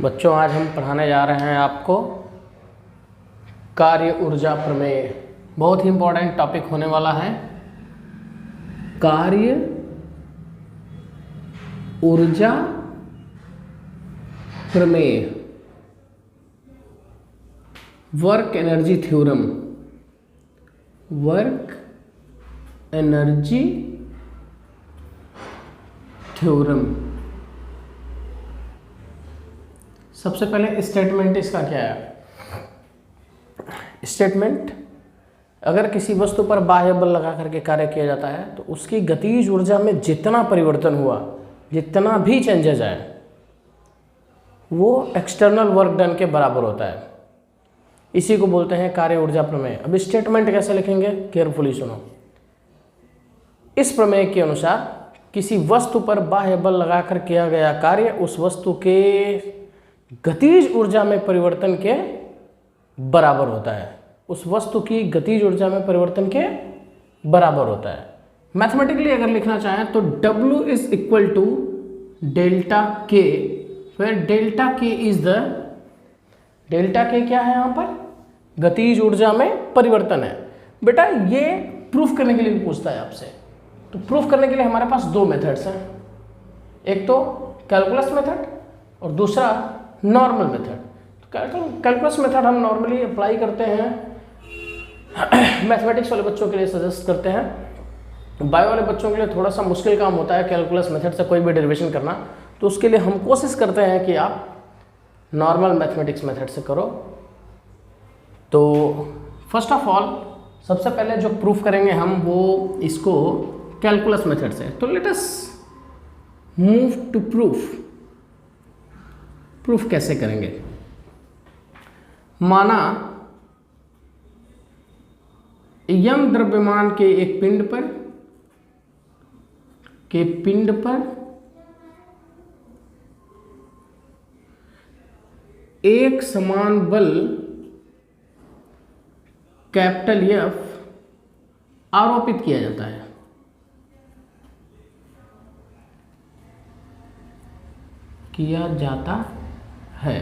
बच्चों, आज हम पढ़ाने जा रहे हैं आपको कार्य ऊर्जा प्रमेय। बहुत ही इम्पोर्टेंट टॉपिक होने वाला है। कार्य ऊर्जा प्रमेय, work energy theorem. Work energy theorem. सबसे पहले स्टेटमेंट इसका क्या है? स्टेटमेंट, अगर किसी वस्तु पर बाह्य बल लगा करके कार्य किया जाता है तो उसकी गतिज ऊर्जा में जितना परिवर्तन हुआ, जितना भी चेंजेस आए, वो एक्सटर्नल वर्क डन के बराबर होता है। इसी को बोलते हैं कार्य ऊर्जा प्रमेय। अब स्टेटमेंट कैसे लिखेंगे, केयरफुली सुनो। इस प्रमेय के अनुसार किसी वस्तु पर बाह्य बल लगाकर किया गया कार्य उस वस्तु के गतिज ऊर्जा में परिवर्तन के बराबर होता है। उस वस्तु की गतिज ऊर्जा में परिवर्तन के बराबर होता है। मैथमेटिकली अगर लिखना चाहें तो W is equal to delta K, फिर डेल्टा के इज द, डेल्टा के क्या है यहाँ पर? गतिज ऊर्जा में परिवर्तन है। बेटा ये प्रूफ करने के लिए भी पूछता है आपसे। तो प्रूफ करने के लिए हमारे पास दो मेथड्स हैं, एक तो कैलकुलस मेथड और दूसरा नॉर्मल मेथड। तो कैलकुलस मेथड हम नॉर्मली अप्लाई करते हैं, मैथमेटिक्स वाले बच्चों के लिए सजेस्ट करते हैं। बायो वाले बच्चों के लिए थोड़ा सा मुश्किल काम होता है कैलकुलस मेथड से कोई भी डेरिवेशन करना, तो उसके लिए हम कोशिश करते हैं कि आप नॉर्मल मैथमेटिक्स मेथड से करो। तो फर्स्ट ऑफ ऑल सबसे पहले जो प्रूफ करेंगे हम, वो इसको कैलकुलस मेथड से। तो let us move to proof. Proof कैसे करेंगे? माना यम द्रव्यमान के एक पिंड पर एक समान बल कैपिटल F आरोपित किया जाता है।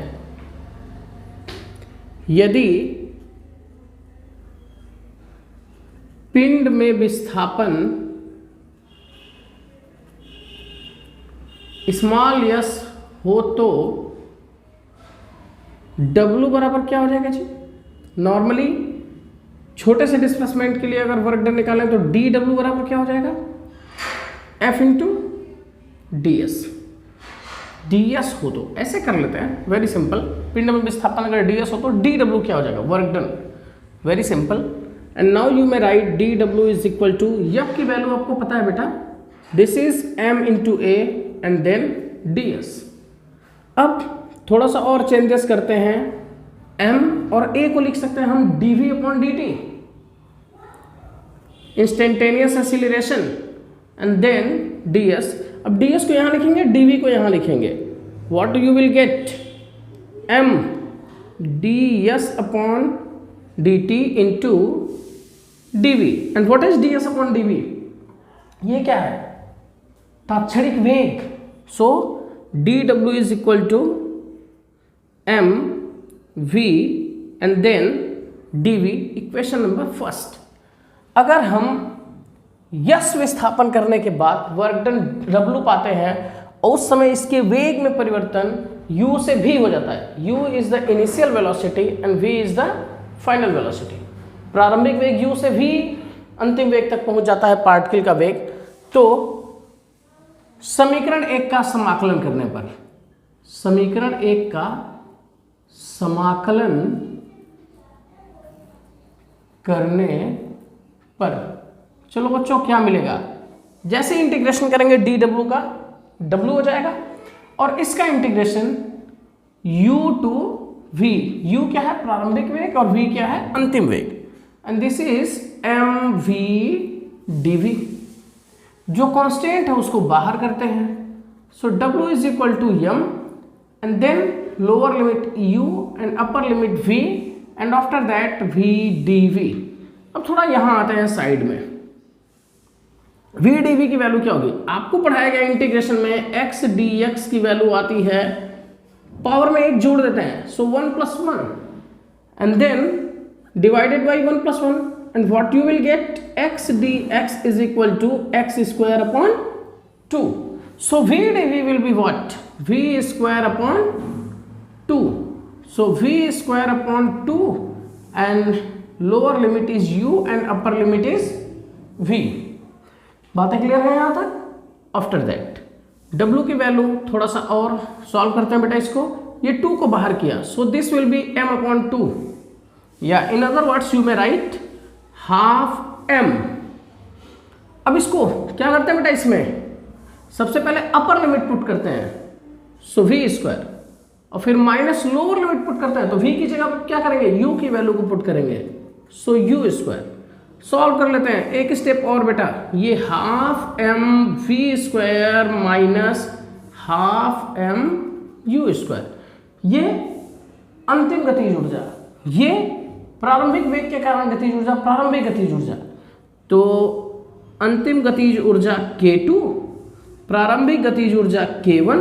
यदि पिंड में विस्थापन स्मॉल यस हो तो W बराबर क्या हो जाएगा जी? नॉर्मली छोटे से डिस्प्लेसमेंट के लिए अगर वर्क डन निकालें तो dW बराबर क्या हो जाएगा? F into ds। ds हो तो ऐसे कर लेते हैं, वेरी सिंपल। पिंड में विस्थापन अगर ds हो तो dW क्या हो जाएगा? Work done. Very simple. And now you may write dW is equal to, F की वैल्यू आपको पता है बेटा, this is m into a and then ds। अब थोड़ा सा और चेंजेस करते हैं, m और a को लिख सकते हैं हम dv upon dt, instantaneous acceleration, and then ds। अब ds को यहां लिखेंगे, dv को यहां लिखेंगे। What you will get? m ds upon dt into dv। And what is ds upon dv? ये क्या है? तात्क्षणिक वेग। So dw is equal to m v and then dv, equation number first. अगर हम यस विस्थापन करने के बाद वर्क डन W पाते हैं और उस समय इसके वेग में परिवर्तन u से v हो जाता है। u is the initial velocity and v is the final velocity. प्रारंभिक वेग u से v अंतिम वेग तक पहुंच जाता है, पार्टिकल का वेग। तो समीकरण 1 का समाकलन करने पर, समीकरण 1 का समाकलन करने पर, चलो बच्चों क्या मिलेगा? जैसे इंटीग्रेशन करेंगे dW का W हो जाएगा और इसका integration u to v। u क्या है? प्रारंभिक वेग और v क्या है? अंतिम वेग। And this is mv dv। जो कांस्टेंट है उसको बाहर करते हैं। So W is equal to m and then lower limit u and upper limit v and after that v dv। अब थोड़ा यहां आते हैं साइड में। v dv की वैल्यू क्या होगी? आपको पढ़ाया गया इंटीग्रेशन में x dx की वैल्यू आती है पावर में 1 जोड़ देते हैं, so 1 + 1 and then divided by 1 + 1 and what you will get x dx is equal to x² upon 2. So v dv will be what? V square upon 2. So v square upon 2 and lower limit is u and upper limit is v. बातें clear है यहाँ तक? After that w की value थोड़ा सा और solve करते हैं बेटा इसको. ये 2 को बाहर किया, सो this will B m upon 2, या in other words you may right half m. अब इसको क्या करते हैं बेटा, इसमें सबसे पहले अपर लिमिट पुट करते हैं, सो v स्क्वायर, और फिर माइनस लोअर लिमिट पुट करते हैं, तो v की जगह क्या करेंगे, u की वैल्यू को पुट करेंगे, सो u स्क्वायर. सॉल्व कर लेते हैं एक स्टेप और बेटा. ये half m v square minus half m u square, ये अंतिम गतिज ऊर्जा, ये प्रारंभिक वेग के कारण गतिज ऊर्जा, प्रारंभिक गतिज ऊर्जा. तो अंतिम गतिज ऊर्जा k2, प्रारंभिक गतिज ऊर्जा k1,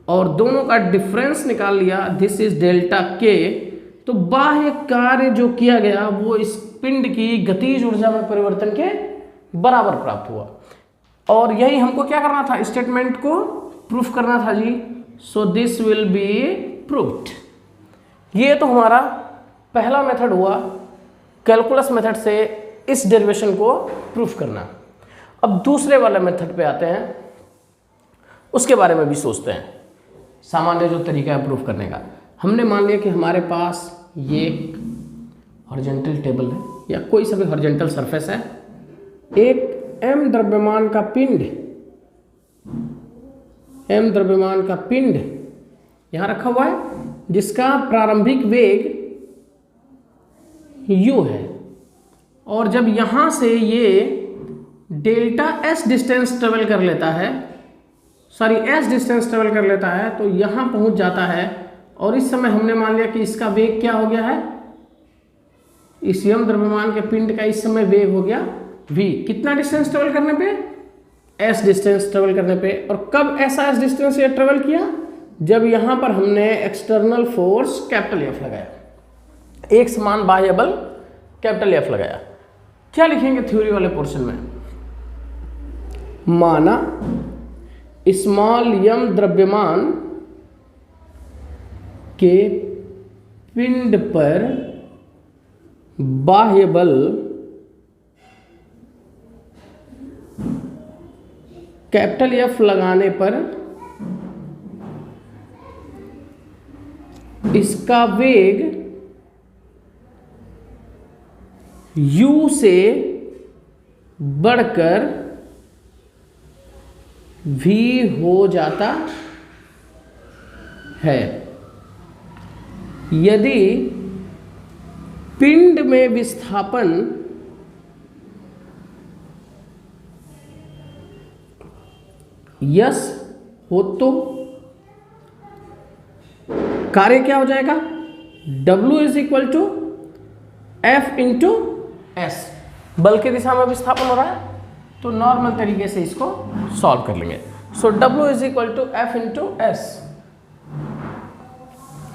और दोनों का डिफरेंस निकाल लिया, दिस इज डेल्टा k. तो बाह्य कार्य जो किया गया वो इस पिंड की गतिज ऊर्जा में परिवर्तन के बराबर प्राप्त हुआ. और यही हमको क्या करना था, स्टेटमेंट को प्रूफ करना था जी. So this will be proved. ये तो हमारा पहला मेथड हुआ कैलकुलस मेथड से इस डेरिवेशन को प्रूफ करना. अब दूसरे वाले मेथड पे आते हैं, उसके बारे में भी सोचते हैं. सामान्य जो तरीका है प्रूफ करने का, हमने मान लिया कि हमारे पास ये एक हॉरिजॉन्टल टेबल है या कोई सा भी हॉरिजॉन्टल सरफेस है, एक m द्रव्यमान का पिंड यहाँ रखा हुआ है, जिसका प्रारंभिक वेग u है, और जब यहाँ से ये डेल्टा s डिस्टेंस ट्रेवल कर लेता है, s डिस्टेंस ट्रेवल कर लेता है, तो यहाँ पहुँच जाता है. और इस समय हमने मान लिया कि इसका वेग क्या हो गया है, इस m द्रव्यमान के पिंड का इस समय वेग हो गया v. कितना डिस्टेंस ट्रेवल करने पे, s डिस्टेंस ट्रेवल करने पे. और कब ऐसा s डिस्टेंस ये ट्रेवल किया, जब यहाँ पर हमने एक्सटर्नल फोर्स कैपिटल F लगाया, एक समान बाह्य बल कैपिटल F लगाया. क्या लिखेंगे थ्योरी वाले पोर्शन में, माना स्मॉल m द्रव्यमान के पिंड पर बाह्य बल कैपिटल F लगाने पर इसका वेग u से बढ़कर v हो जाता है. यदि पिंड में विस्थापन यस हो तो कार्य क्या हो जाएगा, W is equal to F into s. बल की दिशा में विस्थापन हो रहा है, तो नॉर्मल तरीके से इसको सॉल्व कर लेंगे. So W is equal to F into s.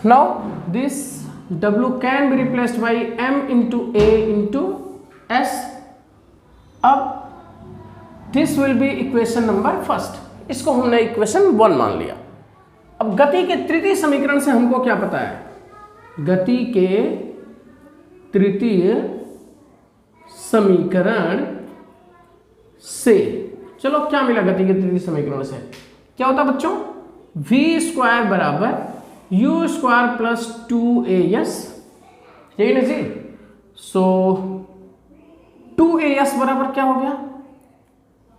Now this W can be replaced by m into a into s. अब this will be equation number first. इसको हमने इक्वेशन 1 मान लिया. अब गति के तृतीय समीकरण से हमको क्या पता है, गति के तृतीय समीकरण से, चलो क्या मिला गति के तृतीय समीकरण से, क्या होता है बच्चों, v स्क्वायर बराबर u स्क्वायर प्लस 2as, यही ना जी. सो 2as बराबर क्या हो गया,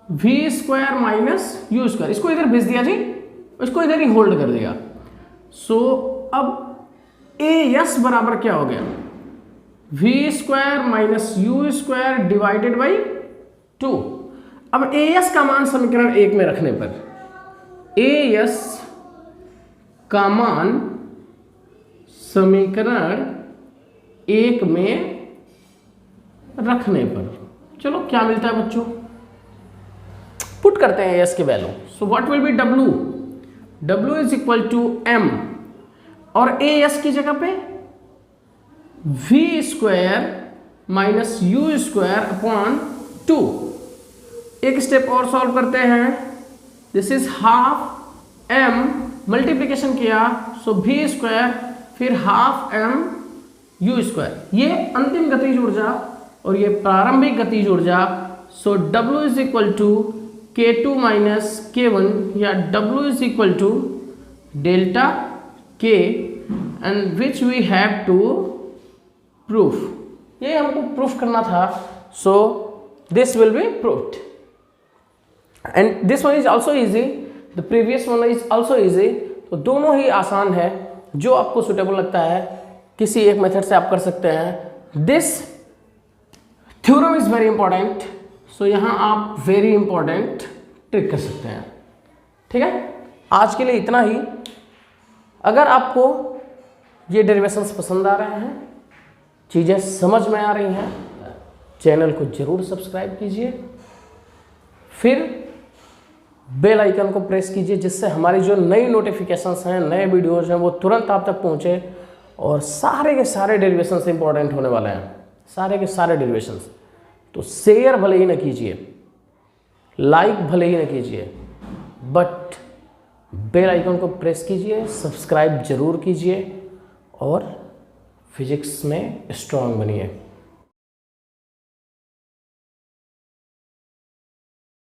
v square minus u square. इसको इधर भेज दिया जी, इसको इधर ही होल्ड कर दिया. सो अब as बराबर क्या हो गया, v square minus u square divided by 2. अब as का मान समीकरण 1 में रखने पर, as का मान समीकरण 1 में रखने पर, चलो क्या मिलता है बच्चों, पुट करते हैं एस की value. So what will be W, W is equal to m और ए एस की जगह पे v square minus u square upon 2। एक स्टेप और सॉल्व करते हैं। This is half m, multiplication किया सो वी स्क्वायर, फिर हाफ एम यू स्क्वायर। ये अंतिम गतिज ऊर्जा और ये प्रारंभिक गतिज ऊर्जा। So W is equal to K2 minus K1 या W is equal to delta K and which we have to proof. ये हमको प्रूफ करना था। So this will be proofed and this one is also easy, the previous one is also easy. तो दोनों ही आसान है, जो आपको सुटेबल लगता है किसी एक मेथड से आप कर सकते हैं। This theorem is very important, so यहाँ आप वेरी इंपॉर्टेंट ट्रिक कर सकते हैं। ठीक है, आज के लिए इतना ही। अगर आपको ये डेरिवेशंस पसंद आ रहे हैं, चीज़ें समझ में आ रही हैं, चैनल को जरूर सब्सक्राइब कीजिए, फिर बेल आइकन को प्रेस कीजिए, जिससे हमारी जो नई नोटिफिकेशंस हैं, नए वीडियोज़ हैं, वो तुरंत आप तक पहुँचे। और सारे के सारे डेरिवेशंस इंपॉर्टेंट होने वाले हैं, सारे के सारे डेरिवेशंस। तो शेयर भले ही न कीजिए, लाइक भले ही न कीजिए, बट बेल आइकन को प्रेस कीजिए, सब्सक्राइब जरूर कीजिए और फिजिक्स में स्ट्रांग बनिए।